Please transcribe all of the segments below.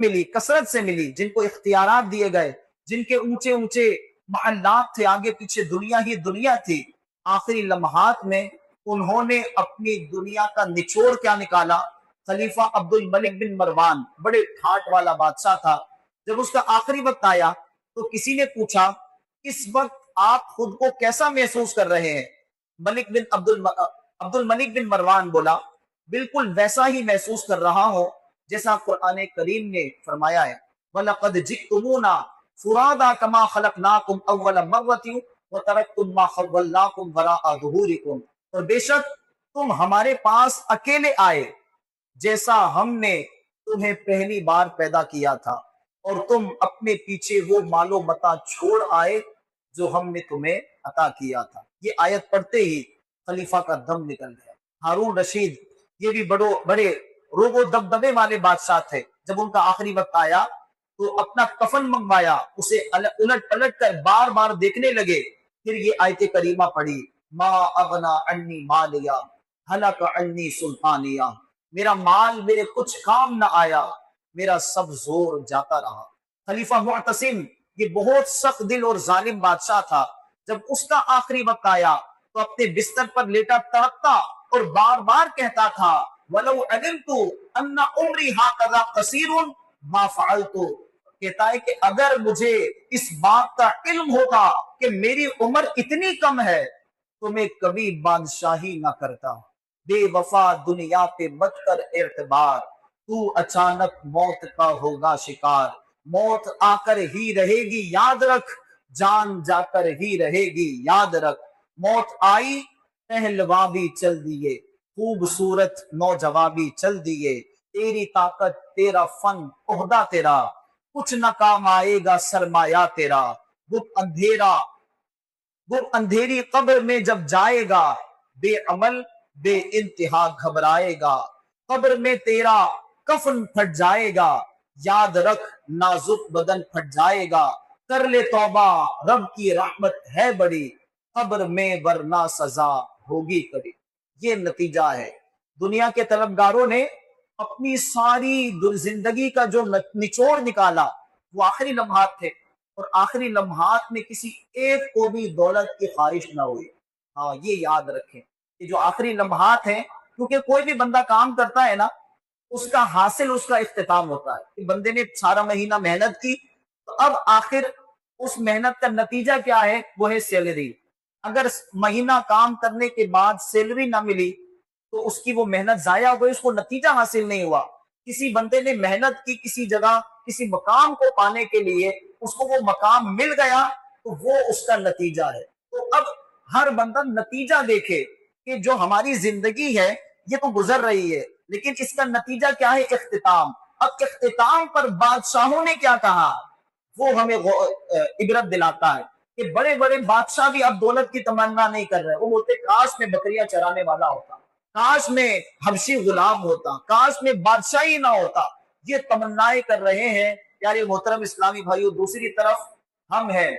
मिली, कसरत से मिली, जिनको इख्तियारात दिए गए, जिनके ऊंचे ऊंचे महल्लात थे, आगे पीछे दुनिया ही दुनिया थी, आखिरी लम्हात में उन्होंने अपनी दुनिया का निचोड़ क्या निकाला। खलीफा अब्दुल मलिक बिन मरवान बड़े ठाट वाला बादशाह था। जब उसका आखिरी वक्त आया तो किसी ने पूछा, इस वक्त आप खुद को कैसा महसूस कर रहे हैं? मलिक बिन अब्दुल मलिक बिन मरवान बोला, बिल्कुल वैसा ही महसूस कर रहा हूं जैसा कुरान करीम ने फरमाया है, वलक़द जिअ्तुमूना फुरादा कमा खलक़नाकुम अव्वल मर्रतिन व तरक्तुम मा खव्वलनाकुम वराअ ज़ुहूरिकुम। और बेशक तुम हमारे पास अकेले आए जैसा हमने तुम्हें पहली बार पैदा किया था, और तुम अपने पीछे वो मालो मता छोड़ आए जो हमने तुम्हें अता किया था। ये आयत पढ़ते ही खलीफा का दम निकल गया। हारून रशीद ये भी बड़े रोबो दबदबे वाले बादशाह थे। जब उनका आखिरी वक्त आया तो अपना कफन मंगवाया, उसे उलट पलट कर बार बार देखने लगे। फिर ये आयत करीमा पढ़ी, मा अगना अन्नी मालिया हलक अन्नी सुल्तानिया, मेरा माल मेरे कुछ काम न आया, मेरा सब जोर जाता रहा। खलीफा मुअतसिम ये बहुत सख्त दिल और जालिम बादशाह था। जब उसका आखिरी वक्त आया तो अपने बिस्तर पर लेटा तड़पता और बार बार कहता था, वलौ अलिमतु अन्ना उम्री हाकज़ा कसीरुन मा फ़अलतु, कहता है कि अगर मुझे इस बात का इल्म होता कि मेरी उम्र इतनी कम है तो मैं कभी बादशाही ना करता। बेवफा दुनिया पे मत कर एतबार, तू अचानक मौत का होगा शिकार। मौत आकर ही रहेगी याद रख, जान जाकर ही रहेगी याद रख। मौत आई पहलवा भी चल दिए, खूबसूरत नौजवान भी चल दिए। तेरी ताकत तेरा फन ओहदा तेरा, कुछ न काम आएगा सरमाया तेरा। गुप अंधेरी कब्र में जब जाएगा, बेअमल बे इंतहा घबराएगा। कब्र में तेरा कफन फट जाएगा, याद रख नाजुक बदन फट जाएगा। कर ले तौबा रब की रहमत है बड़ी, कब्र में वरना सजा होगी कभी। ये नतीजा है। दुनिया के तलबगारों ने अपनी सारी जिंदगी का जो निचोड़ निकाला वो आखिरी लम्हात थे, और आखिरी लम्हात में किसी एक को भी दौलत की ख्वाहिश ना हुई। हाँ, ये याद रखें कि जो आखिरी लम्हात हैं, क्योंकि कोई भी बंदा काम करता है ना, उसका हासिल उसका इख्तिताम होता है कि बंदे ने सारा महीना मेहनत की, तो अब आखिर उस मेहनत का नतीजा क्या है? वो है सैलरी। अगर महीना काम करने के बाद सैलरी ना मिली तो उसकी वो मेहनत जाया हो गई, उसको नतीजा हासिल नहीं हुआ। किसी बंदे ने मेहनत की किसी जगह किसी मकाम को पाने के लिए, उसको वो मकाम मिल गया तो वो उसका नतीजा है। तो अब हर बंदा नतीजा देखे कि जो हमारी जिंदगी है ये तो गुजर रही है, लेकिन इसका नतीजा क्या है? इख्तिताम। अब इख्तिताम पर बादशाहों ने क्या कहा वो हमें इबरत दिलाता है कि बड़े बड़े बादशाह भी अब दौलत की तमन्ना नहीं कर रहे। वो बोलते काश में बकरियां चराने वाला होता, काश में हबशी गुलाम होता, काश में बादशाही ना होता। ये तमन्नाएं कर रहे हैं प्यारे मोहतरम इस्लामी भाइयों। दूसरी तरफ हम हैं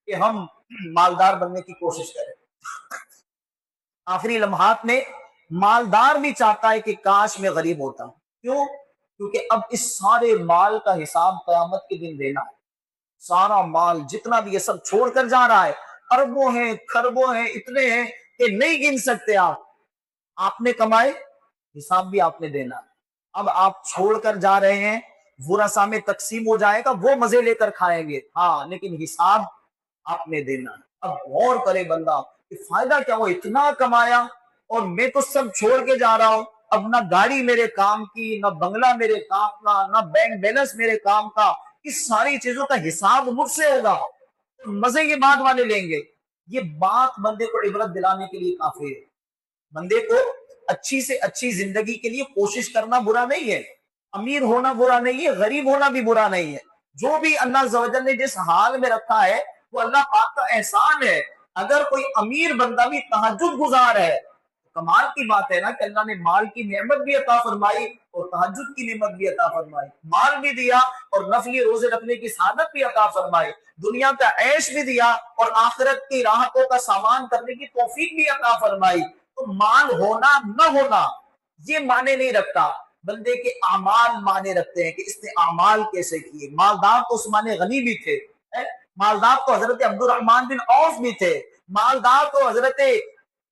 कि हम मालदार बनने की कोशिश करें। आखिरी लम्हात में मालदार भी चाहता है कि काश में गरीब होता। क्यों? क्योंकि अब इस सारे माल का हिसाब क़यामत के दिन देना है। सारा माल जितना भी ये सब छोड़कर जा रहा है, अरबों हैं, खरबों हैं, इतने हैं कि नहीं गिन सकते आप। आपने कमाए, हिसाब भी आपने देना है। अब आप छोड़कर जा रहे हैं, वुरसा में तकसीम हो जाएगा, वो मजे लेकर खाएंगे, हाँ, लेकिन हिसाब आपने देना है। अब गौर करे बंदा कि फायदा क्या हो, इतना कमाया और मैं तो सब छोड़ के जा रहा हूं। अब ना गाड़ी मेरे काम की, ना बंगला मेरे काम का, ना बैंक बैलेंस मेरे काम का। इस सारी चीजों का हिसाब मुझसे होगा, मजे ये बाद वाले लेंगे। ये बात बंदे को इबरत दिलाने के लिए काफी है। बंदे को अच्छी से अच्छी जिंदगी के लिए कोशिश करना बुरा नहीं है, अमीर होना बुरा नहीं है, गरीब होना भी बुरा नहीं है। जो भी अल्लाह ज़वजल ने जिस हाल में रखा है वो अल्लाह पाक का एहसान है। अगर कोई अमीर बंदा भी तहज्जुद गुजार है, कमाल की बात है ना कि अल्लाह ने माल की नेमत भी अता फरमाई और तहज्जुद की नेमत भी अता फरमाई। माल भी दिया और नफली रोजे रखने की सादत भी अता फरमाई। दुनिया का ऐश भी दिया और आखिरत की राहतों का सामान करने की तौफीक भी अता फरमाई। तो माल होना न होना ये माने नहीं रखता। بندے کے اعمال معنی رکھتے ہیں کہ اس نے اعمال کیسے کیے. مالدار تو عثمان غنی بھی تھے, مالدار تو حضرت عبد الرحمن بن عوف بھی تھے, مالدار تو حضرت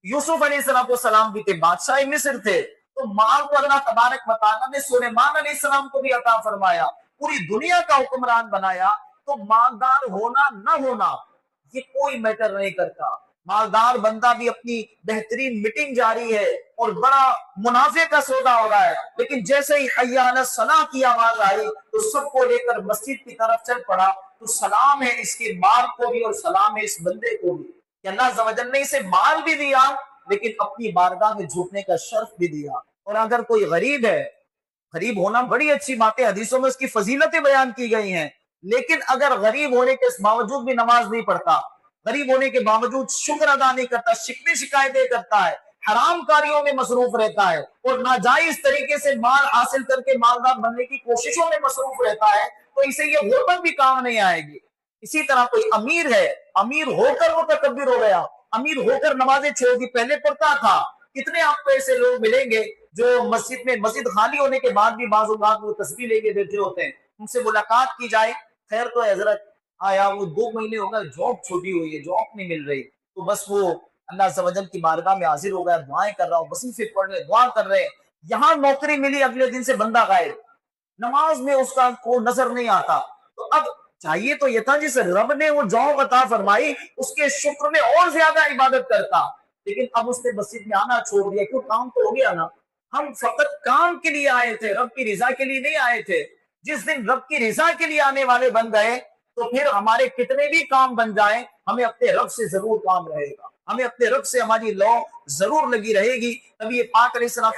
یوسف علیہ السلام بھی تھے, بادشاہ مصر تھے. تو مال کو اللہ تبارک و تعالیٰ نے سلیمان علیہ السلام کو بھی عطا فرمایا, پوری دنیا کا حکمران بنایا. تو مالدار ہونا نہ ہونا یہ کوئی میٹر نہیں کرتا. مالدار بندہ بھی اپنی بہترین میٹنگ جاری ہے اور بڑا منافع کا سودا ہو رہا ہے, لیکن جیسے ہی حی علی الصلاۃ کی آواز آئی تو سب کو لے کر مسجد کی طرف چل پڑا. تو سلام ہے اس کے مال کو بھی اور سلام ہے اس بندے کو بھی کہ اللہ عز و جل نے اسے مال بھی دیا لیکن اپنی بارگاہ میں جھکنے کا شرف بھی دیا. اور اگر کوئی غریب ہے, غریب ہونا بڑی اچھی بات ہے, حدیثوں میں اس کی فضیلتیں بیان کی گئی ہیں, لیکن اگر غریب ہونے کے باوجود بھی نماز نہیں پڑھتا, غریب ہونے کے باوجود شکر ادا نہیں کرتا, شکوے شکایتیں کرتا ہے, حرام کاریوں میں مصروف رہتا ہے اور ناجائز طریقے سے مال حاصل کر کے مالدار بننے کی کوششوں میں مصروف رہتا ہے, تو اسے یہ غربت بھی کام نہیں آئے گی. اسی طرح کوئی امیر ہے, امیر ہو کر وہ تکبر ہو گیا, امیر ہو کر نمازیں چھوڑ دی, پہلے پڑھتا تھا. کتنے آپ کو ایسے لوگ ملیں گے جو مسجد خالی ہونے کے بعد بھی بعض اوقات وہ تسبیح لے کے بیٹھے ہوتے ہیں. ان سے ملاقات کی جائے, خیر تو حضرت آیا وہ 2 مہینے ہو گئے, جاب چھوٹی ہوئی ہے, جاب نہیں مل رہی, تو بس وہ اللہ عز و جل کی بارگاہ میں حاضر ہو گیا, دعائیں کر رہا ہوں, وظیفے پڑھ رہے, دعا کر رہے. یہاں نوکری ملی, اگلے دن سے بندہ غائب, نماز میں اس کا کو نظر نہیں آتا. تو اب چاہیے تو یہ تھا جس رب نے وہ جاب عطا فرمائی اس کے شکر میں اور زیادہ عبادت کرتا, لیکن اب اس نے مسجد میں آنا چھوڑ دیا. کیوں؟ کام تو ہو گیا نا. ہم فقط کام کے لیے آئے تھے, رب کی رضا کے لیے نہیں آئے تھے. جس دن رب کی رضا کے لیے آنے والے بن گئے تو پھر ہمارے کتنے بھی کام بن جائیں, ہمیں اپنے رب سے ضرور کام رہے گا, ہمیں اپنے رب سے ہماری لو ضرور لگی رہے گی. نبی پاک علیہ السلام